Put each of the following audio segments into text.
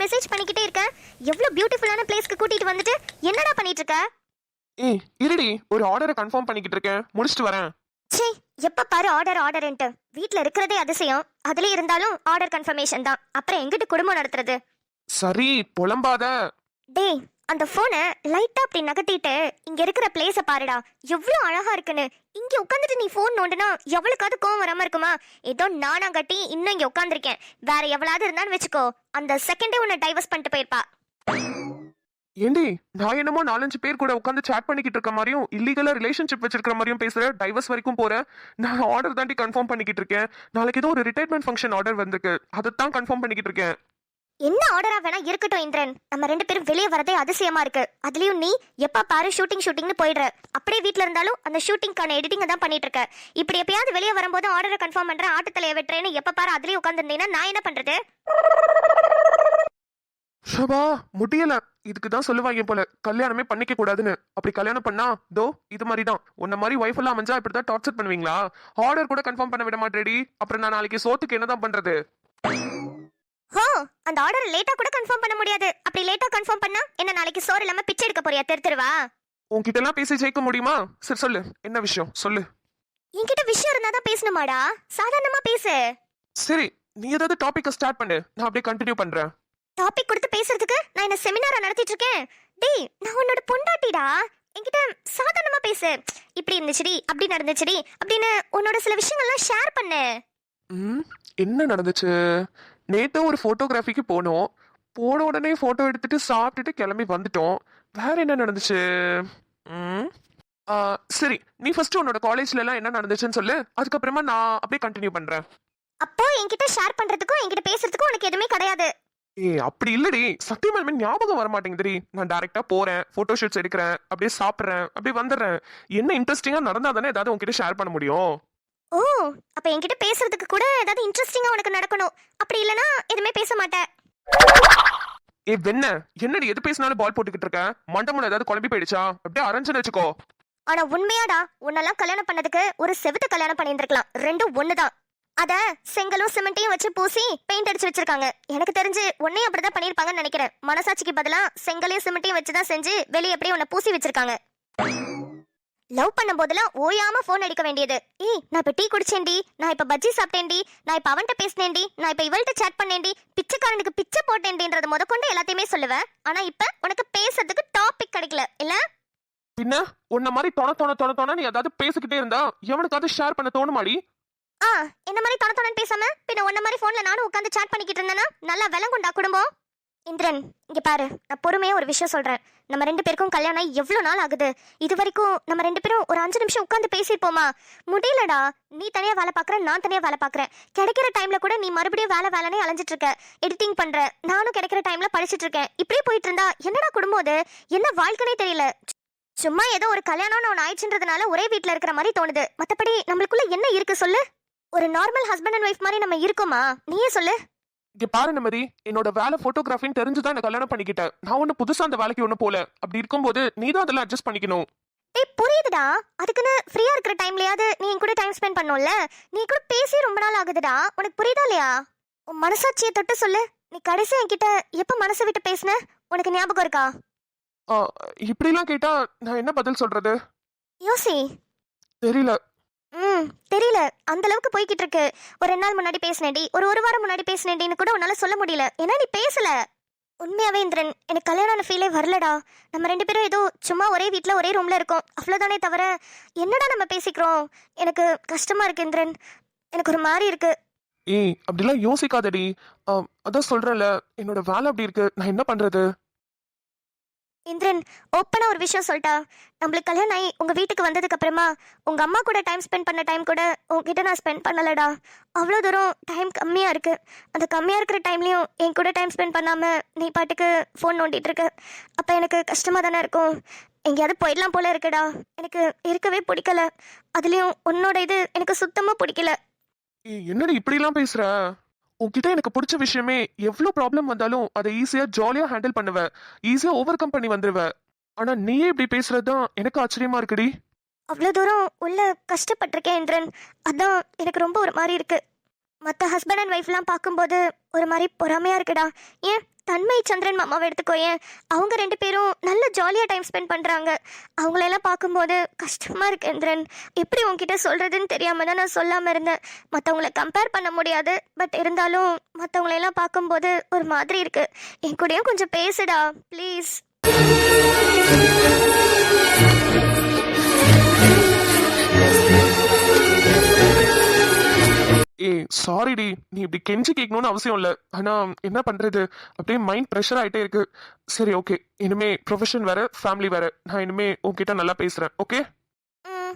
Message பண்ணிக்கிட்டே இருக்க. எவ்வளவு பியூட்டிஃபுல்லான பிளேஸ்க்கு கூட்டிட்டு வந்துட்டு என்னடா பண்ணிட்டு இருக்க? ஏய் இருடி, ஒரு ஆர்டரை கன்ஃபார்ம் பண்ணிக்கிட்டு இருக்கேன், முடிச்சிட்டு வரேன். ச்சே, எப்ப பாரு ஆர்டர் ஆர்டர்ன்ட்டு. வீட்ல இருக்கிறதே அதிசயம், அதுல இருந்தாலும் ஆர்டர் கன்ஃபர்மேஷன் தான். அப்புறம் எங்கிட்டு குடும்பம் நடத்துறது? சரி புலம்பாத. டேய், அந்த போனை லைட்டா அப்படி நகர்த்திட்டு இங்க இருக்கிற பிளேஸ பாருடா, எவ்வளவு அழகா இருக்குன்னு. இங்க உட்காந்துட்டு நீ போன் நோண்டுனா எவ்வளவுக்காவது கோவம் வராம இருக்குமா? ஏதோ நானா கட்டி இன்னும் இங்க உட்காந்துருக்கேன். வேற எவ்வளவு இருந்தான்னு வச்சுக்கோ, அந்த செகண்டே உன்னை டைவர்ஸ் பண்ணிட்டு போயிருப்பா. ஏண்டி, நான் என்னமோ 4-5 பேர் கூட உட்காந்து சாட் பண்ணிக்கிட்டு இருக்க மாதிரியும் இல்லீகலா ரிலேஷன்ஷிப் வச்சிருக்கிற மாதிரியும் பேசுற, டைவர்ஸ் வரைக்கும் போறேன். நான் ஆர்டர் தாண்டி கன்ஃபார்ம் பண்ணிக்கிட்டு இருக்கேன். நாளைக்கு ஏதோ ஒரு ரிட்டையர்மெண்ட் ஃபங்க்ஷன் ஆர்டர் வந்திருக்கு, அதைத்தான் கன்ஃபார்ம் பண்ணிக்கிட்டு இருக்கேன். என்ன ஆர்டரா வேணா இருக்கட்டும் இந்திரன், நம்ம 2 பேரும் வெளியே வரதே அதிசயமா இருக்கு. அதுலயும் நீ எப்ப பாரு ஷூட்டிங்னு போயிடுற. அப்படியே வீட்ல இருந்தாலும் அந்த ஷூட்டிங்கான எடிட்டிங் தான் பண்ணிட்டு இருக்க. இப்படி எப்பயாவது வெளியே வரும்போது ஆர்டரை கன்ஃபார்ம் பண்ற, ஆட்டுத்தலையை வெட்டுறேன்னு எப்ப பாரு அதுலயே உட்காந்துருந்தீங்கன்னா நான் என்ன பண்றது? ஷபா முடியல. இதுக்கு தான் சொல்லுவாங்க போல, கல்யாணமே பண்ணிக்க கூடாதுன்னு. அப்படி கல்யாணம் பண்ணா தோ இது மாதிரி தான். உன்ன மாதிரி ஒய்ஃப் எல்லாம் அமைஞ்சா இப்படிதான் டார்ச்சர் பண்ணுவீங்களா? ஆர்டர் கூட கன்ஃபார்ம் பண்ண விட மாட்டேடி. அப்புறம் நான் நாளைக்கு சோத்துக்கு என்னதான் பண்றது? ஹோ, அந்த ஆர்டர் லேட்டா கூட கன்ஃபார்ம் பண்ண முடியாது. அப்படி லேட்டா கன்ஃபார்ம் பண்ணா என்ன நாளைக்கு சோறு இல்லாம பிச்சை எடுக்க போறியா? தெருவா உன்கிட்ட எல்லாம் பேசி ஜெயிக்க முடியுமா? சரி சொல்லு, என்ன விஷயம் சொல்லு. என்கிட்ட விஷயம் இருந்தா தான் பேசணுமாடா? சாதாரணமா பேசு. சரி, நீ ஏதாவது டாபிக்க ஸ்டார்ட் பண்ணு, நான் அப்படியே கண்டினியூ பண்றேன். டாபிக் கொடுத்து பேசுறதுக்கு நான் என்ன செமினாரா நடத்திட்டு இருக்கேன்? டேய், நான் உன்னோட பொண்டாட்டிடா. என்கிட்ட சாதாரணமா பேசு. இப்படி இருந்துச்சுடி, அப்படி நடந்துச்சுடி அப்படின்னு உன்னோட சில விஷயங்கள்லாம் ஷேர் பண்ணு. என்ன நடந்துச்சு? நேத்து ஒரு போட்டோகிராஃபிக்கு போனோம். போன உடனே போட்டோ எடுத்துட்டு சாப்பிட்டுட்டு கிளம்பி வந்துட்டோம். வேற என்ன நடந்துச்சு? சரி, நீ ஃபர்ஸ்ட் உன்னோட காலேஜ்ல எல்லாம் என்ன நடந்துச்சுன்னு சொல்லு, அதுக்கப்புறமா நான் அப்படியே கண்டினியூ பண்றேன். அப்போ என்கிட்ட ஷேர் பண்றதுக்கும் என்கிட்ட பேசுறதுக்கும் உனக்கு எதுவுமே கிடையாது. ஏய் அப்படி இல்லடி, சத்தியமா ஞாபகம் வர மாட்டேங்குதுடி. நான் டைரக்டா போறேன், போட்டோ ஷூட்ஸ் எடுக்கிறேன், அப்படியே சாப்பிட்றேன், அப்படியே வந்துடுறேன். என்ன இன்ட்ரெஸ்டிங்கா நடந்தா தானே ஏதாவது உங்ககிட்ட ஷேர் பண்ண முடியும். ஓ, அப்ப என்கிட்ட பேசுறதுக்கு கூட ஏதாவது இன்ட்ரெஸ்டிங்கா உனக்கு நடக்கணும். அப்படி இல்லனா எதுவுமே பேச மாட்டேன். ஏ வெண்ண, என்னடி எது பேசினாலும் பால் போட்டுக்கிட்டு இருக்க? மண்டமுல ஏதாவது குழம்பி போயிடுச்சா? அப்படியே அரைஞ்சுன்னு வச்சுக்கோ. ஆனா உண்மையாடா, உன்னெல்லாம் கல்யாணம் பண்ணதுக்கு ஒரு செவுத்த கல்யாணம் பண்ணியிருந்திருக்கலாம். ரெண்டும் ஒண்ணுதான். அத செங்கலும் சிமெண்ட்டையும் வச்சு பூசி பெயிண்ட் அடிச்சு வச்சிருக்காங்க. எனக்கு தெரிஞ்சு உன்னையும் அப்படிதான் பண்ணிருப்பாங்கன்னு நினைக்கிறேன். மனசாட்சிக்கு பதிலா செங்கலையும் சிமெண்ட்டையும் வச்சுதான் செஞ்சு வெளியே அப்படியே உன்னை பூசி வச்சிருக்காங்க. லவ் பண்ணும் போதெல்லாம் ஓயாம போன் அடிக்க வேண்டியது. ஏய், நான் இப்ப டீ குடிச்சேன்டி, நான் இப்ப பஜ்ஜி சாப்பிட்டேன்டி, நான் இப்ப அவன்கிட்ட பேசினேன்டி, நான் இப்ப இவள்கிட்ட சேட் பண்ணேன்டி, பிச்சைக்காரனுக்கு பிச்சை போட்டேன்டின்றது முதற்கொண்டு எல்லாத்தையுமே சொல்லுவேன். ஆனா இப்ப உனக்கு பேசுறதுக்கு டாபிக் கிடைக்கல இல்ல? பின்ன உன்ன மாதிரி தொண நீ ஏதாவது பேசிக்கிட்டே இருந்தா எவனுக்காவது ஷேர் பண்ண தோணுமாடி? என்ன மாதிரி தொண பேசாம பின்ன உன்ன மாதிரி போன்ல நானும் உட்காந்து சாட் பண்ணிக்கிட்டு இருந்தேன்னா நல்லா விளங்குண்டா குடும்பம். இந்திரன், இங்க பாரு, நான் பொறுமையா ஒரு விஷயம் சொல்றேன். நம்ம 2 பேருக்கும் கல்யாணம் எவ்வளவு நாள் ஆகுது? இது வரைக்கும் நம்ம 2 பேரும் ஒரு 5 நிமிஷம் உட்காந்து பேசிப்போமா? முடியலடா. நீ தனியா வேலை பாக்குற, நான் தனியா வேலை பாக்குறேன். கிடைக்கிற டைம்ல கூட நீ மறுபடியும் வேலைனே அலைஞ்சிட்டு இருக்க, எடிட்டிங் பண்ற. நானும் கிடைக்கிற டைம்ல படிச்சிட்டு இருக்கேன். இப்படியே போயிட்டு இருந்தா என்னடா குடும்பம் அது? என்ன வாழ்க்கைனே தெரியல. சும்மா ஏதோ ஒரு கல்யாணம்னு ஒன்று ஆயிடுச்சுன்றதுனால ஒரே வீட்டுல இருக்கிற மாதிரி தோணுது. மத்தபடி நம்மளுக்குள்ள என்ன இருக்கு சொல்லு? ஒரு நார்மல் ஹஸ்பண்ட் அண்ட் ஒய்ஃப் மாதிரி நம்ம இருக்கோமா? நீயே சொல்லு. இங்க பாரு நிம்மதி, என்னோட வேலை போட்டோகிராஃபின்னு தெரிஞ்சுதான் என்ன கல்யாணம் பண்ணிக்கிட்டேன். நான் ஒண்ணு புதுசா அந்த வேலைக்கு ஒண்ணு போல. அப்படி இருக்கும்போது நீ தான் அதெல்லாம் அட்ஜஸ்ட் பண்ணிக்கணும். டேய், புரியுதுடா. அதுக்குன்னு ஃப்ரீயா இருக்கிற டைம்லயாவது நீ என் கூட டைம் ஸ்பெண்ட் பண்ணும்ல. நீ கூட பேசி ரொம்ப நாள் ஆகுதுடா. உனக்கு புரியுதா இல்லையா? உன் மனசாட்சியை தொட்டு சொல்லு. நீ கடைசி என்கிட்ட எப்ப மனசை விட்டு பேசுன? உனக்கு ஞாபகம் இருக்கா? இப்படிலாம் கேட்டா நான் என்ன பதில் சொல்றது? யோசி. தெரியல. தெரியல. அந்த அளவுக்கு போய்கிட்டு இருக்கு. ஒரு 2 நாள் முன்னாடி பேசினேடி, ஒரு வாரம் முன்னாடி பேசினேடின்னு கூட உன்னால சொல்ல முடியல. ஏன்னா நீ பேசல. உண்மையாவே இந்திரன், எனக்கு கல்யாண ஃபீலே வரலடா. நம்ம 2 பேரும் ஏதோ சும்மா ஒரே வீட்ல ஒரே ரூம்ல இருக்கோம், அவ்வளவுதானே தவிர என்னடா நம்ம பேசிக்கிறோம். எனக்கு கஷ்டமா இருக்கு இந்திரன். எனக்கு ஒரு மாதிரி இருக்கு. ஏய் அப்படிலாம் யோசிக்காதடி. அதான் சொல்றேன்ல, என்னோட வேலை அப்படி இருக்கு, நான் என்ன பண்றது? இந்திரன், ஓப்பனா ஒரு விஷயம் சொல்லிட்டா. நம்மளுக்கு கல்யாணம் ஆகி உங்க வீட்டுக்கு வந்ததுக்கு அப்புறமா உங்க அம்மா கூட டைம் ஸ்பெண்ட் பண்ண டைம் கூட உங்ககிட்ட நான் ஸ்பெண்ட் பண்ணலடா. அவ்வளோ தூரம் டைம் கம்மியா இருக்கு. அந்த கம்மியா இருக்கிற டைம்லயும் என் கூட டைம் ஸ்பெண்ட் பண்ணாம நீ பாட்டுக்கு ஃபோன் நோண்டிட்டு இருக்க. அப்ப எனக்கு கஷ்டமா தானே இருக்கும். எங்கேயாவது போயிடலாம் போல இருக்குடா. எனக்கு இருக்கவே பிடிக்கல. அதுலயும் உன்னோட இது எனக்கு சுத்தமா பிடிக்கல. என்னடி இப்படிலாம் பேசுற? உன்கிட்ட எனக்கு பிடிச்ச விஷயமே எவ்வளவு ப்ராப்ளம் வந்தாலும் அதை ஈஸியா ஜாலியா ஹேண்டில் பண்ணுவ, ஈஸியா ஓவர் கம் பண்ணி வந்துருவ. ஆனா நீயே இப்படி பேசுறதுதான் எனக்கு ஆச்சரியமா இருக்குடி. அவ்வளோ தூரம் உள்ள கஷ்டப்பட்டிருக்கேன் இந்திரன். அதான் எனக்கு ரொம்ப ஒரு மாதிரி இருக்கு. மற்ற ஹஸ்பண்ட் அண்ட் ஒய்ஃப்லாம் பார்க்கும்போது ஒரு மாதிரி பொறாமையா இருக்குடா. ஏன் தன்மை சந்திரன் மாமாவை எடுத்துக்கோயேன். அவங்க 2 பேரும் நல்ல ஜாலியாக டைம் ஸ்பெண்ட் பண்ணுறாங்க. அவங்களெல்லாம் பார்க்கும்போது கஷ்டமாக இருக்கு இந்திரன். எப்படி உன்கிட்ட சொல்கிறதுன்னு தெரியாமல் தான் நான் சொல்லாமல் இருந்தேன். மற்றவங்கள கம்பேர் பண்ண முடியாது, பட் இருந்தாலும் மற்றவங்களெல்லாம் பார்க்கும்போது ஒரு மாதிரி இருக்கு. என் கூடயும் கொஞ்சம் பேசுடா ப்ளீஸ். ஏய் சாரிடி, நீ இப்படி கெஞ்சி கேட்கணும்னு அவசியம் இல்லை. ஆனா என்ன பண்றது, அப்படியே மைண்ட் ப்ரெஷர் ஆயிட்டே இருக்கு. சரி ஓகே, இனிமே ப்ரொஃபஷன் வேற ஃபேமிலி வேற. நான் இனிமே உன்கிட்ட நல்லா பேசுறேன். ஓகே ம்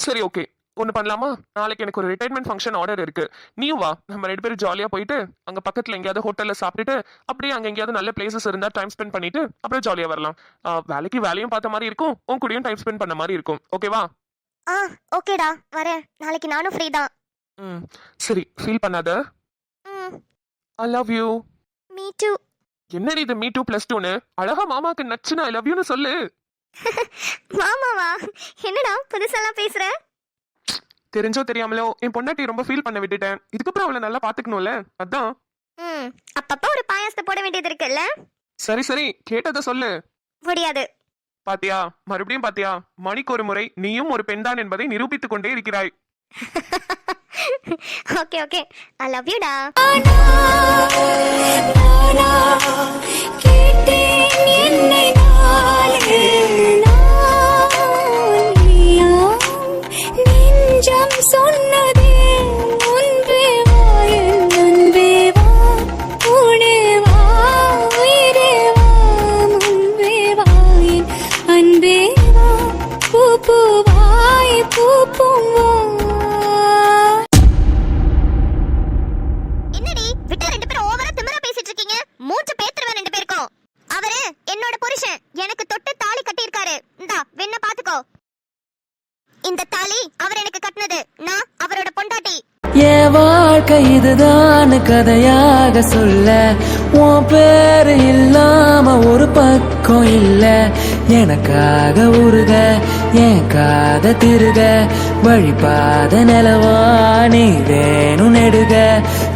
சரி ஓகே, ஒன்று பண்ணலாமா? நாளைக்கு எனக்கு ஒரு ரிட்டைர்மெண்ட் ஃபங்க்ஷன் ஆர்டர் இருக்கு. நீயும் வா, நம்ம 2 பேரும் ஜாலியாக போயிட்டு அங்கே பக்கத்தில் எங்கேயாவது ஹோட்டலில் சாப்பிட்டுட்டு அப்படியே அங்கே எங்கேயாவது நல்ல பிளேசஸ் இருந்தால் டைம் ஸ்பெண்ட் பண்ணிட்டு அப்புறம் ஜாலியாக வரலாம். வேலைக்கு வேலையும் பார்த்த மாதிரி இருக்கும், உன் கூடயும் டைம் ஸ்பெண்ட் பண்ண மாதிரி இருக்கும். ஓகேவா? ஆ ஓகேடா, வரேன். நாளைக்கு நானும் ஃப்ரீ தான். ம் சரி, ஃபீல் பண்ணாத. Hmm I love you. Me too. என்னடி இது மீ டூ ப்ளஸ் டூன்னு? அழகா மாமாக்கு நச்சுன்னு ஐ லவ் யூன்னு சொல்லு. மாமாவா? என்னடா புதுசெல்லாம் பேசுற? தெரிஞ்சோ தெரியாமலோ என் பொண்டாட்டி ரொம்ப ஃபீல் பண்ண விட்டுட்டேன். இதுக்கப்புறம் அவளை நல்லா பாத்துக்கணும்ல, அதான். ம் அப்பப்போ ஒரு பாயாசத்தை போட வேண்டியது இருக்குல்ல? சரி சரி, கேட்டதை சொல்லு. முடியாது. பாத்தியா, மறுபடியும் பாத்தியா, மணிக்கு ஒரு முறை நீயும் ஒரு பெண்தான் என்பதை நிரூபித்துக் கொண்டே இருக்கிறாய். ஓகே ஓகே, ஐ லவ் யூடா. சொன்னதே ஒன்றே வாயில் நன்பே வா உனே வா உயிரே வா முன்பே வாயின் அன்பே வா பூ பூவாய் பூப்பும் வா. என்னடி விட்டு 2 பேரும் ஓவரா திமிரா பேசிட்டு இருக்கீங்க? மூச்சு பேத்துருவேன் 2 பேருக்கும். அவரு என்னோட புருஷன், எனக்கு தொட்டு தாலி கட்டியிருக்காரு. இந்தா வேணா பாத்துக்கோ. இந்த தாலி அவர் எனக்கு கட்டினது, நான் அவரோட பொண்டாட்டி. என் வாழ்க்கை இதுதான் கதையாக சொல்ல, உன் பேரு இல்லாம ஒரு பக்கம் இல்ல. எனக்காக உருக என் காத திருக, வழிபாத நிலவா நீ வேணும் நெடுக.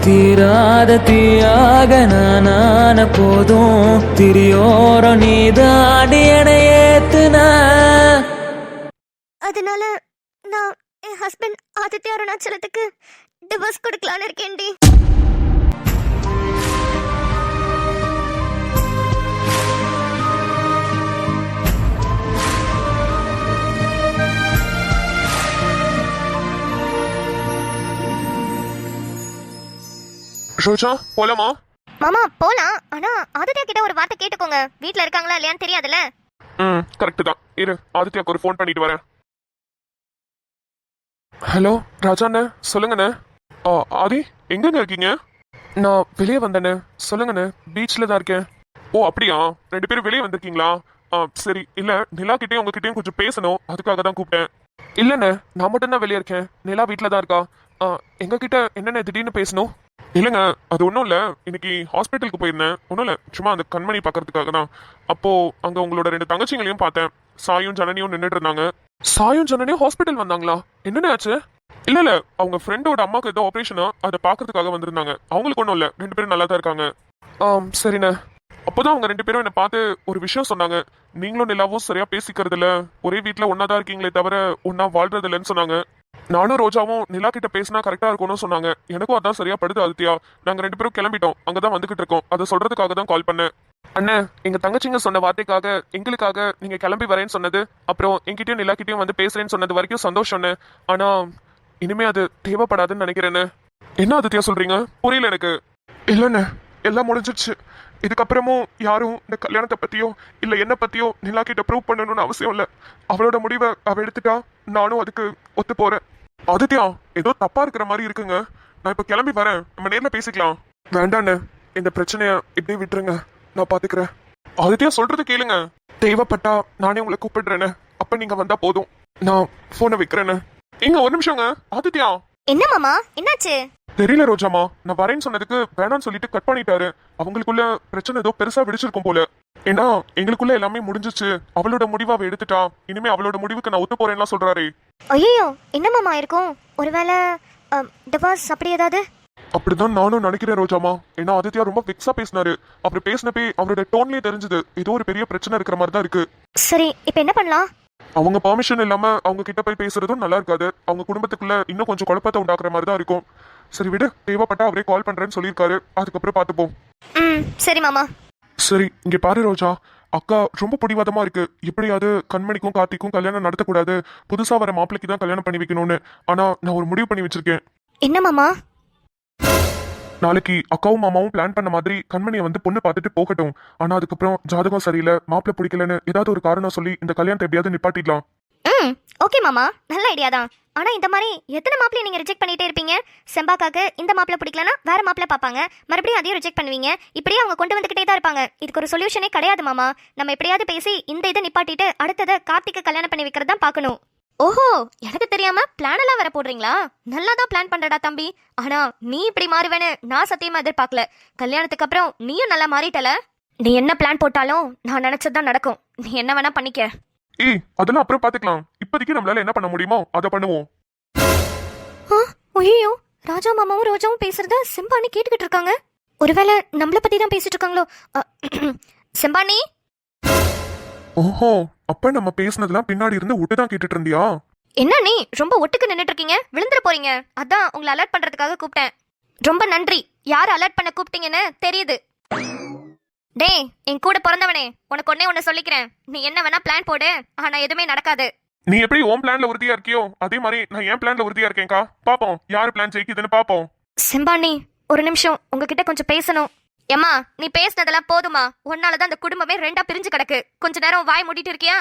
தீராத தீயாக நானான போதும், திரியோரம் நீ தாண்டி என ஏத்துன. அதனால நான் என் ஹஸ்பண்ட் ஆதித்ய அருணாச்சலத்துக்கு டிவோர்ஸ் கொடுக்கலான்னு இருக்கேன்டி. ரோஜா போலாமா? மாமா போலாம், ஆனா ஆதித்யா கிட்ட ஒரு வார்த்தை கேட்டுக்கோங்க. வீட்ல இருக்காங்களா இல்லையான்னு தெரியாதுல்ல. கரெக்ட் தான். இரு, ஆதித்யாக்கு ஒரு ஃபோன் பண்ணிட்டு வரேன். ஹலோ ராஜாண்ணே, சொல்லுங்கண்ணே. ஆதி எங்கங்க இருக்கீங்க? நான் வெளியே வந்தேண்ணே. சொல்லுங்கண்ணே, பீச்சில் தான் இருக்கேன். ஓ அப்படியா, 2 பேரும் வெளியே வந்திருக்கீங்களா? சரி, இல்லை நிலா கிட்டேயும் உங்ககிட்டயும் கொஞ்சம் பேசணும், அதுக்காக தான் கூப்பிட்டேன். இல்லைண்ணே, நான் மட்டும்தான் வெளியே இருக்கேன். நிலா வீட்டில் தான் இருக்கா. எங்ககிட்ட என்னென்ன திடீர்னு பேசணும்? இல்லைங்க, அது ஒன்றும் இல்லை. இன்னைக்கு ஹாஸ்பிட்டலுக்கு போயிருந்தேன். ஒன்றும் இல்லை, சும்மா அந்த கண்மணி பார்க்கறதுக்காக தான். அப்போது அங்கே உங்களோட 2 தங்கச்சிங்களையும் பார்த்தேன். சாயும் ஜனனியும் நின்றுட்டு இருந்தாங்க. சாயும் ஜனனியும் ஹாஸ்பிட்டல் வந்தாங்களா? என்னென்ன ஆச்சு? இல்ல இல்ல, அவங்க ஃப்ரெண்டோட அம்மாக்கு ஏதோ ஆபரேஷனா, அதை பாக்குறதுக்காக வந்திருந்தாங்க. அவங்களுக்கு ஒன்றும் இல்ல, 2 பேரும் நல்லா தான் இருக்காங்க. சரிண்ணே. அப்போதான் அவங்க 2 பேரும் என்னை பார்த்து ஒரு விஷயம் சொன்னாங்க. நீங்களும் நிலாவும் சரியா பேசிக்கிறது இல்ல, ஒரே வீட்டுல ஒன்னாதான் இருக்கீங்களே தவிர ஒன்னா வாழ்றது இல்லைன்னு சொன்னாங்க. நானும் ரோஜாவும் நிலா கிட்ட பேசினா கரெக்டா இருக்கும்னு சொன்னாங்க. எனக்கும் அதான் சரியா படுது ஆதித்யா. நாங்க 2 பேரும் கிளம்பிட்டோம், அங்கதான் வந்துகிட்டு இருக்கோம். அதை சொல்றதுக்காக தான் கால் பண்ணேன். அண்ணே, எங்க தங்கச்சிங்க சொன்ன வார்த்தைக்காக எங்களுக்காக நீங்க கிளம்பி வரேன்னு சொன்னது, அப்புறம் என்கிட்டயும் நிலா கிட்டயும் வந்து பேசுறேன்னு சொன்னது வரைக்கும் சந்தோஷம். ஆனா இனிமே அது தேவைப்படாதுன்னு நினைக்கிறேன்னு. என்ன ஆதித்யா சொல்றீங்க? புரியல எனக்கு. இல்லண்ணே, எல்லாம் முடிஞ்சிடுச்சு. இதுக்கப்புறமும் யாரும் இந்த கல்யாணத்தை பத்தியோ இல்ல என்ன பத்தியோ நிலா கிட்ட ப்ரூவ் பண்ணணும்னு அவசியம் இல்ல. அவளோட முடிவை அவ எடுத்துட்டா, நானும் அதுக்கு ஒத்து போறேன். ஆதித்யா, ஏதோ தப்பா இருக்கிற மாதிரி இருக்குங்க. நான் இப்ப கிளம்பி வரேன், நம்ம நேர்ல பேசிக்கலாம். வேண்டாண்ணே, இந்த பிரச்சனைய இப்படியே விட்டுருங்க, நான் பாத்துக்கிறேன். ஆதித்யா சொல்றது கேளுங்க. தேவைப்பட்டா நானே உங்களை கூப்பிடுறேன்னு, அப்ப நீங்க வந்தா போதும். நான் போனை வைக்கிறேன்னு. இங்க ஒரு நிமிஷங்க. ஆதித்யா. என்ன மாமா, என்னாச்சு? தெரியல ரோஜாமா, நான் வரேன்னு சொன்னதுக்கு வேணான்னு சொல்லிட்டு கட் பண்ணிட்டாரு. அவங்களுக்குள்ள பிரச்சனை ஏதோ பெருசா வெடிச்சிருக்கும் போல. ஏன்னா எங்களுக்குள்ள எல்லாமே முடிஞ்சிச்சு. அவளோட முடிவை அவ எடுத்துட்டா, இனிமே அவளோட முடிவுக்கு நான் ஒத்து போறேன்லாம் சொல்றாரு. ஐயோ, என்ன மாமா இருக்கும்? ஒருவேளை டிவோர்ஸ் அப்படி ஏதாவது? அப்படிதான் நானும் நினைக்கிறேன் ரோஜாமா. ஏன்னா ஆதித்யா ரொம்ப ஃபிக்ஸா பேசினாரு. அப்புறம் பேசினப்பே அவரோட டோன்லயே தெரிஞ்சது ஏதோ ஒரு பெரிய பிரச்சனை இருக்கிற மாதிரி தான் இருக்கு. சரி இப்போ என்ன பண்ணலாம்? அவங்க பெர்மிஷன் இல்லாம அவங்க கிட்ட போய் பேசுறதும் நல்லா இருக்காது. அவங்க குடும்பத்துக்குள்ள இன்னும் கொஞ்சம் குழப்பத்தை உண்டாக்குற மாதிரி தான் இருக்கும். சரி விடு, தேவைப்பட்டா அவரே கால் பண்றேன்னு சொல்லியிருக்காரு. அதுக்கப்புறம் பார்த்துப்போம். சரி மாமா. சரி இங்க பாரு ரோஜா, அக்கா ரொம்ப பிடிவாதமா இருக்கு. எப்படியாவது கண்மணிக்கும் கார்த்திக்கும் கல்யாணம் நடத்தக்கூடாது, புதுசா வர மாப்பிளைக்கு தான் கல்யாணம் பண்ணி வைக்கணும்னு. ஆனா நான் ஒரு முடிவு பண்ணி வச்சிருக்கேன். என்ன மாமா? நாளைக்கு அக்காவும் மாமாவும் பிளான் பண்ண மாதிரி கண்மணியை வந்து பொண்ணு பார்த்துட்டு போகட்டும். ஆனா அதுக்கப்புறம் ஜாதகம் சரியில்லை, மாப்பிள்ளை பிடிக்கலன்னு ஏதாவது ஒரு காரணம் சொல்லி இந்த கல்யாணத்தை எப்படியாவது நிப்பாட்டிடலாம். ஓகே மாமா, நல்ல ஐடியா தான். ஆனா இந்த மாதிரி எத்தனை மாப்பிளைய நீங்க ரிஜெக்ட் பண்ணிட்டே இருப்பீங்க? செம்பாக்காக்கு இந்த மாப்பிளை பிடிக்கலனா வேற மாப்பிளை பார்ப்பாங்க, மறுபடியும் அதையும் ரிஜெக்ட் பண்ணுவீங்க. இப்படியே அவங்க கொண்டு வந்துகிட்டே தான் இருப்பாங்க. இதுக்கு ஒரு சொல்யூஷனே கிடையாது மாமா. நம்ம எப்படியாவது பேசி இந்த இதை நிப்பாட்டிட்டு அடுத்ததை கார்த்திகை கல்யாணம் பண்ணி வைக்கிறது தான் பார்க்கணும். ஓஹோ, எனக்கு தெரியாம பிளான் எல்லாம் வர போடுறீங்களா? நல்லா தான் பிளான் பண்றடா தம்பி. ஆனா நீ இப்படி மாறுவேன்னு நான் சத்தியமா எதிர்பார்க்கல. கல்யாணத்துக்கு அப்புறம் நீயும் நல்லா மாறிட்டல. நீ என்ன பிளான் போட்டாலும் நான் நினைச்சதுதான் நடக்கும். நீ என்ன வேணா பண்ணிக்க. ஏய் அதெல்லாம் அப்புறம் பாத்துக்கலாம். இப்போதைக்கு நம்மளால என்ன பண்ண முடியுமோ அதை பண்ணுவோம். ஐயோ, ராஜா மாமாவும் ரோஜாவும் பேசுறத செம்பானி கேட்டுக்கிட்டு இருக்காங்க. ஒருவேளை நம்மள பத்தி தான் பேசிட்டு இருக்காங்களோ? செம்பானி. ஓஹோ, அப்ப நம்ம பேசுனதெல்லாம் பின்னாடி இருந்து ஒட்டுதான் கேட்டுட்டு இருந்தியா? என்ன நீ ரொம்ப ஒட்டுக்கு நின்னுட்டு இருக்கீங்க? விழுந்துற போறீங்க. அதான் உங்களை அலர்ட் பண்றதுக்காக கூப்பிட்டேன். ரொம்ப நன்றி. யார் அலர்ட் பண்ண கூப்பிட்டீங்கன்னு தெரியுது. டேய் என் கூட பிறந்தவனே, உனக்கு ஒன்னே சொல்லிக்கிறேன். நீ என்ன வேணா பிளான் போடு, ஆனா எதுவுமே நடக்காது. நீ எப்படி உன் பிளான்ல உறுதியா இருக்கியோ அதே மாதிரி நான் என் பிளான்ல உறுதியா இருக்கேன்க்கா. பாப்போம் யாரு பிளான் ஜெயிக்குதுன்னு பாப்போம். செம்பானி, ஒரு நிமிஷம் உங்ககிட்ட கொஞ்சம் பேசணும். ஏமா, நீ பேசினதெல்லாம் போதுமா? உன்னாலதான் அந்த குடும்பமே ரெண்டா பிரிஞ்சு கிடக்கு. கொஞ்ச நேரம் வாய் மூடிட்டு இருக்கியா?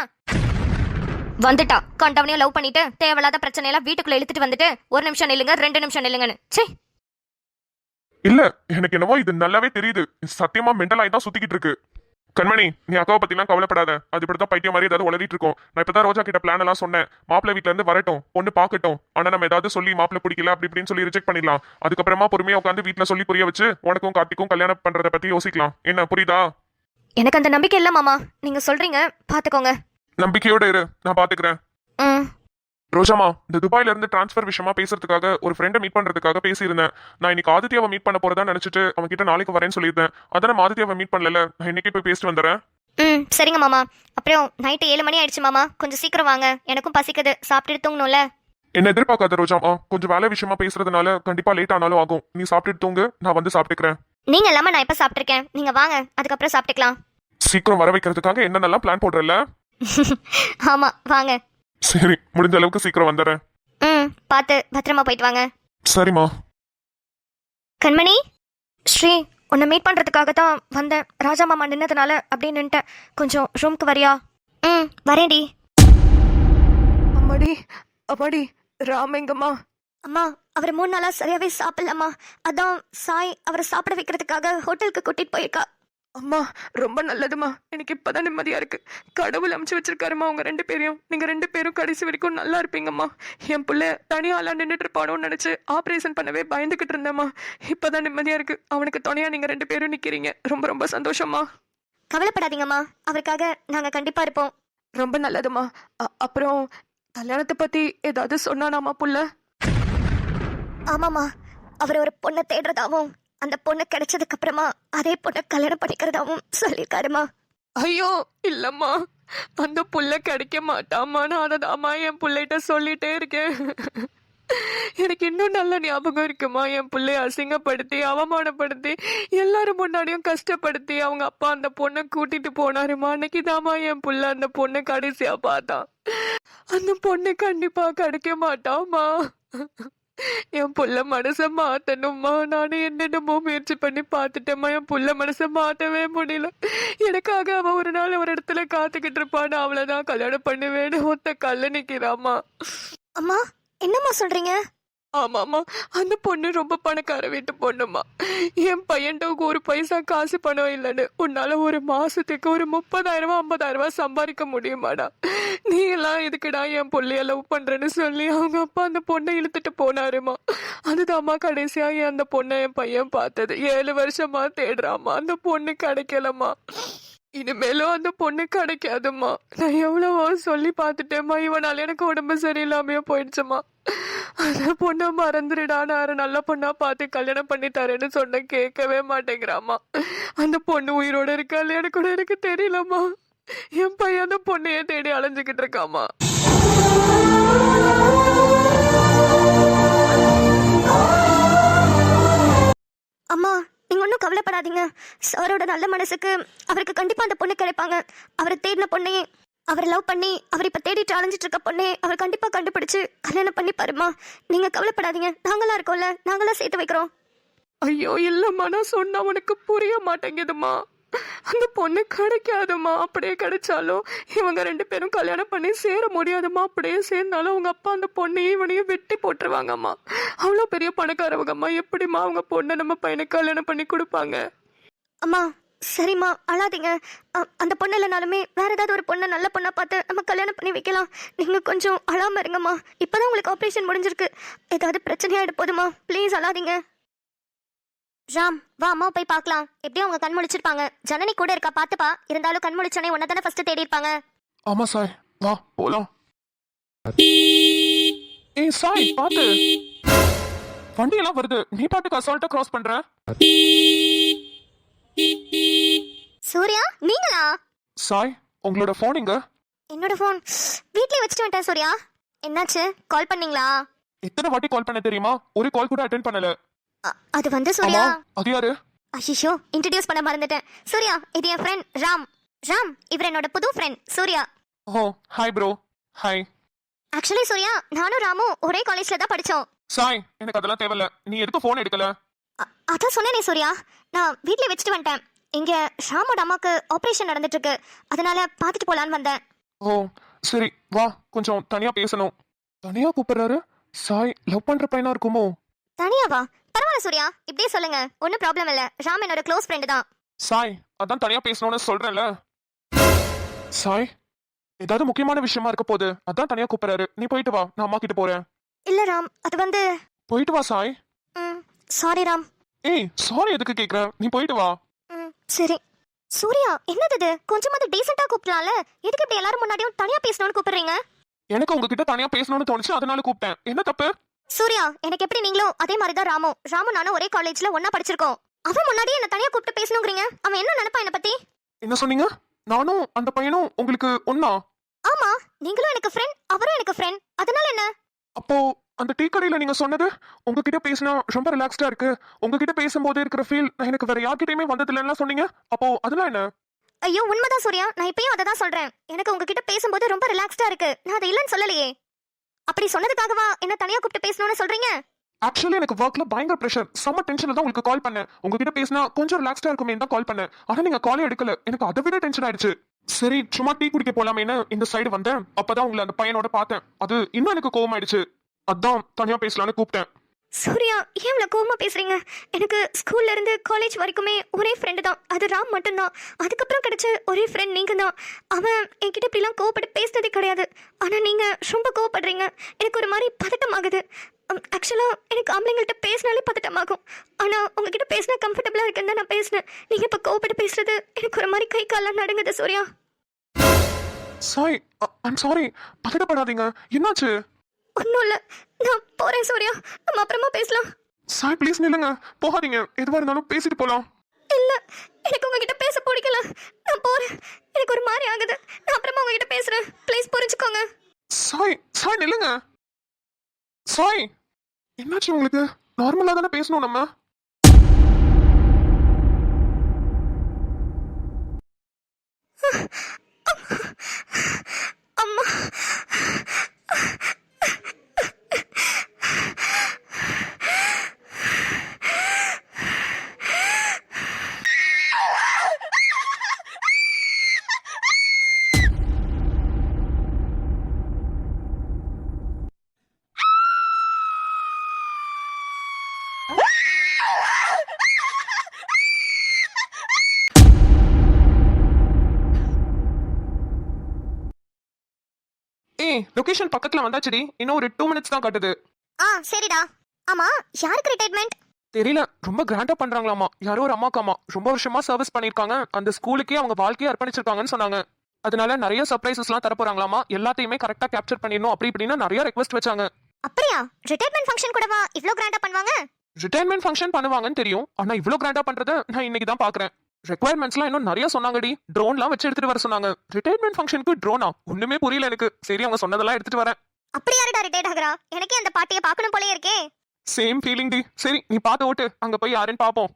வந்துட்டா கண்டவனையும் லவ் பண்ணிட்டு தேவையில்லாத பிரச்சனையெல்லாம் வீட்டுக்குள்ள இழுத்துட்டு வந்துட்டு 1 நிமிஷம் நில்லுங்க 2 நிமிஷம் நில்லுங்கன்னு. சே, இல்ல எனக்கு என்னவோ இது நல்லாவே தெரியுது. சத்தியமா மென்டலாய் தான் சுத்திக்கிட்டு இருக்கு. கண்மணி, நீ அக்காவை பத்திலாம் கவலைப்படாத. அது இப்படிதான் பைத்தியம் மாதிரி ஏதாவது உளறிட்டு இருக்கோம். நான் இப்பதான் ரோஜா கிட்ட பிளான் எல்லாம் சொன்னேன். மாப்பிள்ளை வீட்டுல இருந்து வரட்டும், பொண்ணு பாக்கட்டும். ஆனா நம்ம ஏதாவது சொல்லி மாப்பிள்ளை பிடிக்கல அப்படி இப்படின்னு சொல்லி ரிஜெக்ட் பண்ணிடலாம். அதுக்கப்புறமா பொறுமையா உட்காந்து வீட்டுல சொல்லி புரிய வச்சு உனக்கும் கார்த்திக்கும் கல்யாணம் பண்றதை பத்தி யோசிக்கலாம். என்ன புரியுதா? எனக்கு அந்த நம்பிக்கை இல்ல மாமா. நீங்க சொல்றீங்க, பாத்துக்கோங்க. நம்பிக்கையோட இரு, நான் பாத்துக்கிறேன். ரோஜாமா, இந்த துபாயில இருந்து டிரான்ஸ்ஃபர் விஷயமா பேசுறதுக்காக ஒரு ஃப்ரெண்டை மீட் பண்றதுக்காக பேசியிருந்தேன். நான் இன்னைக்கு ஆதித்யாவை மீட் பண்ண போறதா நினைச்சிட்டு அவன் கிட்ட நாளைக்கு வரேன்னு சொல்லியிருந்தேன். அதான் நான் ஆதித்யாவை மீட் பண்ணல. நான் இன்னைக்கு போய் பேசிட்டு வந்துடுறேன். சரிங்க மாமா. அப்புறம் நைட்டு 7 மணி ஆயிடுச்சு மாமா, கொஞ்சம் சீக்கிரம் வாங்க. எனக்கும் பசிக்குது, சாப்பிட்டு தூங்கணும்ல. என்ன எதிர்பார்க்காத ரோஜாமா, கொஞ்சம் வேலை விஷயமா பேசுறதுனால கண்டிப்பா லேட் ஆனாலும் ஆகும். நீ சாப்பிட்டுட்டு தூங்கு, நான் வந்து சாப்பிட்டுக்கிறேன். நீங்க இல்லாம நான் இப்ப சாப்பிட்டுருக்கேன். நீங்க வாங்க, அதுக்கப்புறம் சாப்பிட்டுக்கலாம். சீக்கிரம் வர வைக்கிறதுக்காக என்னென்னலாம் பிளான் போடுறல? ஆமா வாங்க. சரி, முடிஞ்ச அளவுக்கு சீக்கிரம் வந்துடுறேன். பார்த்து பத்திரமா போயிட்டு வாங்க. சரிம்மா. கண்மணி, ஸ்ரீ உன்னை மீட் பண்றதுக்காக தான் வந்தேன். ராஜா மாமா நின்னதுனால அப்படியே நின்ட்டேன். கொஞ்சம் ரூம்க்கு வரியா? வரேன்டி. அம்மாடி அம்மாடி, ராம் எங்கம்மா? அம்மா, அவர் 3 நாளா சரியாவே சாப்பிடலம்மா. அதான் சாய் அவரை சாப்பிட வைக்கிறதுக்காக ஹோட்டலுக்கு கூட்டிட்டு போயிருக்கா. அம்மா ரொம்ப நல்லதுமா. எனக்கு இப்பதான் நிம்மதியா இருக்கு. கடவுள் அமுச்சு வச்சிருக்காருமா உங்க 2 பேரையும். நீங்க 2 பேரும் கடைசி வரைக்கும் நல்லா இருப்பீங்கம்மா. என் பிள்ளை தனியாலாம் நின்றுட்டு இருப்பானோன்னு நினைச்சு ஆபரேஷன் பண்ணவே பயந்துகிட்டு இருந்தேம்மா. இப்பதான் நிம்மதியா இருக்கு. அவனுக்கு துணையா நீங்க 2 பேரும் நிக்கிறீங்க. ரொம்ப ரொம்ப சந்தோஷமா. கவலைப்படாதீங்கம்மா, அவருக்காக நாங்க கண்டிப்பா இருப்போம். ரொம்ப நல்லதுமா. அப்புறம் கல்யாணத்தை பத்தி ஏதாவது சொன்னானாமா புள்ள? ஆமாம்மா, அவர் ஒரு பொண்ணை தேடுறதாவும் அந்த பொண்ணு கிடைச்சதுக்கு அப்புறமா அதே பொண்ணை கல்யாணம் பண்ணிக்கிறதாவும் சொல்லியிருக்காருமா. ஐயோ இல்லம்மா, அந்த புள்ள கிடைக்க மாட்டாமா. நான் அததாம்மா என் பிள்ளைகிட்ட சொல்லிட்டே இருக்கேன். எனக்கு இன்னும் நல்ல ஞாபகம் இருக்குமா. என் பிள்ளைய அசிங்கப்படுத்தி அவமானப்படுத்தி எல்லாரும் முன்னாடியும் கஷ்டப்படுத்தி அவங்க அப்பா அந்த பொண்ணை கூட்டிட்டு போனாருமா. அன்னைக்கு தாமா என் புள்ள அந்த பொண்ணை கடைசியா பார்த்தான். அந்த பொண்ணு கண்டிப்பா கிடைக்க மாட்டாமா. என் புள்ள மனசை மாத்தணும்மா. நானும் என்னென்னமோ முயற்சி பண்ணி பார்த்துட்டேம்மா. என் புள்ள மனசை மாத்தவே முடியல. எனக்காக அவன் ஒரு நாள் ஒரு இடத்துல காத்துக்கிட்டு இருப்பான்னு அவ்வளவுதான் கல்யாணம் பண்ணுவேன்னு ஒத்த கல்ல நிக்கிறாமா. அம்மா, என்னம்மா சொல்றீங்க? ஆமாம்மா, அந்த பொண்ணு ரொம்ப பணக்கார வீட்டு பொண்ணுமா. என் பையன்ட்ட ஒரு பைசா காசு பணம் இல்லைன்னு உன்னால ஒரு மாசத்துக்கு ஒரு 30,000 50,000 சம்பாதிக்க முடியுமாடா? நீ எல்லாம் இதுக்குடா என் பிள்ளைய லவ் பண்றேன்னு சொல்லி அவங்க அப்பா அந்த பொண்ணை இழுத்துட்டு போனாருமா. அதுதாம்மா கடைசியா அந்த பொண்ணை என் பையன் பார்த்தது. 7 வருஷமா தேடுறாமா. அந்த பொண்ணு கிடைக்கலம்மா. இனிமேலும் அந்த பொண்ணு கிடைக்காதுமா. நான் எவ்வளவோ சொல்லி பார்த்துட்டேம்மா. இவனால எனக்கு உடம்பு சரியில்லாமையே போயிடுச்சுமா. அந்த பொண்ணை மறந்துடுடா, நான் நல்ல பொண்ணா பார்த்து கல்யாணம் பண்ணி தரேன்னு சொன்ன கேட்கவே மாட்டேங்கிறாம்மா. அந்த பொண்ணு உயிரோட இருக்கா இல்லையான்னு கூட எனக்கு தெரியலம்மா. என் பையன் அந்த பொண்ணையே தேடி அலைஞ்சுக்கிட்டு இருக்காம்மா. அம்மா நீங்க ஒன்றும் கவலைப்படாதீங்க. சாரோட நல்ல மனசுக்கு அவருக்கு கண்டிப்பா அந்த பொண்ணு கிடைப்பாங்க. அவர் தேடின பொண்ணே, அவர் லவ் பண்ணி அவர் இப்ப தேடிட்டு அலைஞ்சிட்டு இருக்க பொண்ணே அவர் கண்டிப்பா கண்டுபிடிச்சு கல்யாணம் பண்ணி பாருமா. நீங்க கவலைப்படாதீங்க, நாங்களா இருக்கோம்ல, நாங்களா சேர்த்து வைக்கிறோம். ஐயோ இல்லம்மா, நான் சொன்னா உனக்கு புரிய மாட்டேங்குதுமா. அந்த பொண்ணு கிடைக்காதுமா. அப்படியே கிடைச்சாலும் இவங்க 2 பேரும் கல்யாணம் பண்ணி சேர முடியாதுமா. அப்படியே சேர்ந்தாலும் அவங்க அப்பா அந்த பொண்ணையும் இவனையும் வெட்டி போட்டுருவாங்கம்மா. அவ்வளோ பெரிய பணக்காரவங்கம்மா. எப்படிம்மா அவங்க பொண்ணை நம்ம பையனுக்கு கல்யாணம் பண்ணி கொடுப்பாங்க? அம்மா சரிம்மா அழாதீங்க. அந்த பொண்ணு இல்லைனாலுமே வேற ஏதாவது ஒரு பொண்ணை நல்ல பொண்ணா பார்த்து நம்ம கல்யாணம் பண்ணி வைக்கலாம். நீங்க கொஞ்சம் அழாம இருங்கம்மா. இப்பதான் உங்களுக்கு ஆப்ரேஷன் முடிஞ்சிருக்கு. ஏதாவது பிரச்சனையாயிட போதுமா, ப்ளீஸ் அழாதீங்க. ராம் வா அம்மா போய் பார்க்கலாம். எப்படியும் அவங்க கண் முழிச்சிருப்பாங்க. ஜனனி கூட இருக்கா பார்த்துப்பா. இருந்தாலும் கண் முழிச்சோனே உன்னை தானே ஃபர்ஸ்ட் தேடி இருப்பாங்க. ஆமா சாய், வா போலாம். ஏய் சாய் பாத்து, வண்டி எல்லாம் வருது, நீ பாட்டுக்கு அசால்ட்டா கிராஸ் பண்ற. சூர்யா நீங்களா? சாய் உங்களோட போன் எங்க? என்னோட ஃபோன் வீட்லயே வச்சுட்டு வந்துட்டேன். சூர்யா என்னாச்சு, கால் பண்ணீங்களா? எத்தனை வாட்டி கால் பண்ண தெரியுமா? ஒரு கால் கூட அட்டென்ட் பண்ணல. அது வந்து சூர்யா. ஆமா, அது யாரு? ஐயோ இன்ட்ரடியூஸ் பண்ண மறந்துட்டேன். சூர்யா இது என் ஃப்ரெண்ட் ராம். ராம் இவர் என்னோட புது friend Surya. Oh hi bro. Hi. Actually Surya நானும் ராமும் ஒரே காலேஜ்ல தான் படிச்சோம். சாய் எனக்கு அதெல்லாம் தேவையில்ல. நீ எதுக்கு போன் எடுக்கல? அதான் சொன்னேனே சூர்யா, நான் வீட்லயே வச்சுட்டு வந்துட்டேன். இங்க ஷாமோட அம்மாக்கு ஆபரேஷன் நடந்துட்டு இருக்கு, அதனால பாத்துட்டு போலான்னு வந்தேன். ஓ சரி வா, கொஞ்சம் தனியா பேசணும். தனியா கூப்பிடுறாரு. சாய் லவ் பண்ற பையனா இருக்குமோ? தனியாவா? பரவாயில்ல சூர்யா, இப்படியே சொல்லுங்க, ஒன்னும் ப்ராப்ளம் இல்ல. ராம் என்னோட க்ளோஸ் ஃப்ரெண்டு தான். சாய் அதான் தனியா பேசணும்னு சொல்றேன்ல. சாய் ஏதாவது முக்கியமான விஷயமா இருக்க போகுது, அதான் தனியா கூப்பிடுறாரு. நீ போயிட்டு வா, நான் அம்மா கிட்ட போறேன். இல்ல ராம், அது வந்து போயிட்டு வா சாய். சாரி ராம். ஏய் சாரி எதுக்கு கேக்குற, நீ போயிட்டு வா. சரி. சூர்யா என்னது இது, கொஞ்சமாவது டீசெண்டா கூப்பிடலாம்ல, எதுக்கு இப்படி எல்லாரும் முன்னாடியும் தனியா பேசணும்னு கூப்பிடுறீங்க? எனக்கு உங்ககிட்ட தனியா பேசணும்னு தோணுச்சு, அதனால கூப்பிட்டேன். என்ன தப்பு? சூர்யா எனக்கு எப்படி நீங்களும் அதே மாதிரி தான் ராமும் நானும் ஒரே காலேஜ்ல ஒண்ணா படிச்சிருக்கோம். அவன் முன்னாடியே என்ன தனியா கூப்பிட்டு பேசணுங்கிறீங்க. அவன் என்ன நினைப்பா என்ன பத்தி? என்ன சொன்னீங்க? நானும் அந்த பையனும் உங்களுக்கு ஒண்ணா? ஆமா, நீங்களும் எனக்கு ஃப்ரெண்ட், அவரும் எனக்கு ஃப்ரெண்ட், அதனால என்ன? அப்போ அந்த டீ கடையில நீங்க சொன்னது உங்ககிட்ட பேசினா ரொம்ப ரிலாக்ஸ்டா இருக்கு, உங்ககிட்ட பேசும்போது இருக்கிற ஃபீல் எனக்கு வேற யார்கிட்டயுமே வந்தது இல்லைன்னா சொன்னீங்க. அப்போ அதெல்லாம் என்ன? ஐயோ உண்மைதான் சூர்யா, நான் இப்பயும் அதை தான் சொல்றேன். எனக்கு உங்ககிட்ட பேசும்போது ரொம்ப ரிலாக்ஸ்டா இருக்கு, நான் அதை இல்லைன்னு சொல்லலையே. அப்படி சொன்னதுக்காகவா என்ன தனியா கூப்பிட்டு பேசணும்னு சொல்றீங்க? ஆக்சுவலி எனக்கு ஒர்க்ல பயங்கர பிரஷர், செம்ம டென்ஷன்ல தான் உங்களுக்கு கால் பண்ணேன். உங்ககிட்ட பேசினா கொஞ்சம் ரிலாக்ஸ்டா இருக்குமே தான் கால் பண்ணேன். ஆனா நீங்க காலே எடுக்கல, எனக்கு அதை விட டென்ஷன் ஆயிடுச்சு. சரி சும்மா டீ குடிக்க போலாமேன்னு இந்த சைடு வந்தேன். அப்பதான் உங்களை அந்த பையனோட பார்த்தேன். அது இன்னும் எனக்கு கோவம் ஆயிடுச்சு, அதான் தனியா பேசலான்னு கூப்பிட்டேன். சூர்யா ஏன் இவ்வளவு கோவமா பேசுறீங்க? எனக்கு ஸ்கூல்ல இருந்து காலேஜ் வரைக்குமே ஒரே ஃப்ரெண்டு தான், அது ராம் மட்டும்தான். அதுக்கப்புறம் கிடைச்ச ஒரே ஃப்ரெண்ட் நீங்க தான். அவன் என்கிட்ட இப்படிலாம் கோவப்பட்டு பேசினதே கிடையாது. ஆனா நீங்க ரொம்ப கோவப்படுறீங்க, எனக்கு ஒரு மாதிரி பதட்டமாகுது. ஆக்சுவலா எனக்கு ஆம்பளைங்கள்ட்ட பேசினாலே பதட்டமாகும். ஆனா உங்ககிட்ட பேசினா கம்ஃபர்டபுளா இருக்குன்னு தான் நான் பேசினேன். நீங்க இப்ப கோவப்பட்டு பேசுறது எனக்கு ஒரு மாதிரி கை கால்லாம் நடுங்குது சூர்யா. சாய் ஐம் சாரி, பதட்டப்படாதீங்க. என்னாச்சு? ஒன்றும் இல்லை, நான் போறேன் சூர்யா, நம்ம அப்புறமா பேசலாம். சாய் ப்ளீஸ் நில்லுங்க, போகாதீங்க. எதுவா இருந்தாலும் பேசிட்டு போலாம். இல்ல எனக்கு உங்ககிட்ட பேச பிடிக்கல, நான் போறேன். எனக்கு ஒரு மாதிரி ஆகுது, நான் அப்புறமா உங்ககிட்ட பேசுறேன். ப்ளீஸ் புரிஞ்சுக்கோங்க. சாய் சாய் நில்லுங்க. சாய் என்னாச்சு உங்களுக்கு? நார்மலா தானே பேசணும் நம்ம. அம்மா ஏய் லொகேஷன் பக்கத்துல வந்தாச்சுடி, இன்னும் ஒரு 2 minutes தான் காட்டுது. சரிடா. ஆமா யாருக்கு ரிட்டையர்மெண்ட்? தெரியல, ரொம்ப கிராண்டா பண்றாங்களாமா. யாரோ ஒரு அம்மாக்காமா, ரொம்ப வருஷமா சர்வீஸ் பண்ணிருக்காங்க, அந்த ஸ்கூலுக்கே அவங்க வாழ்க்கையை அர்ப்பணிச்சிருக்காங்கன்னு சொன்னாங்க. அதனால நிறைய சர்ப்ரைசஸ்லாம் தர போறாங்களாமா. எல்லாத்தையுமே கரெக்டா கேப்சர் பண்ணிடணும் அப்படி இப்படின்னு நிறைய ரெக்வஸ்ட் வச்சாங்க. அப்படியா? ரிட்டையர்மெண்ட் ஃபங்க்ஷன் கூடவா இவ்ளோ கிராண்டா பண்ணுவாங்க? ரிட்டையர்மெண்ட் ஃபங்க்ஷன் பண்ணுவாங்கன்னு தெரியும், ஆனா இவ்ளோ கிராண்டா பண்றத நான் இன்னைக்கு தான் பாக்குறேன். ரெக்வயர்மெண்ட்ஸ்லாம் இன்னும் நிறைய சொன்னாங்கடி. ட்ரோன்லாம் வச்சு எடுத்துட்டு வர சொன்னாங்க. ரிட்டையர்மெண்ட் ஃபங்க்ஷனுக்கு ட்ரோனா? ஒண்ணுமே புரியல எனக்கு. சரி, அவங்க சொன்னதெல்லாம் எடுத்துட்டு வரேன். அப்படி யாருடா ரிட்டையர்ட் ஆகுறா? எனக்கே அந்த பார்ட்டியை பார்க்கணும் போலயே இருக்கே. சேம் ஃபீலிங் டி. சரி, நீ பார்த்து ஓட்டு, அங்க போய் யாருன்னு பாப்போம்.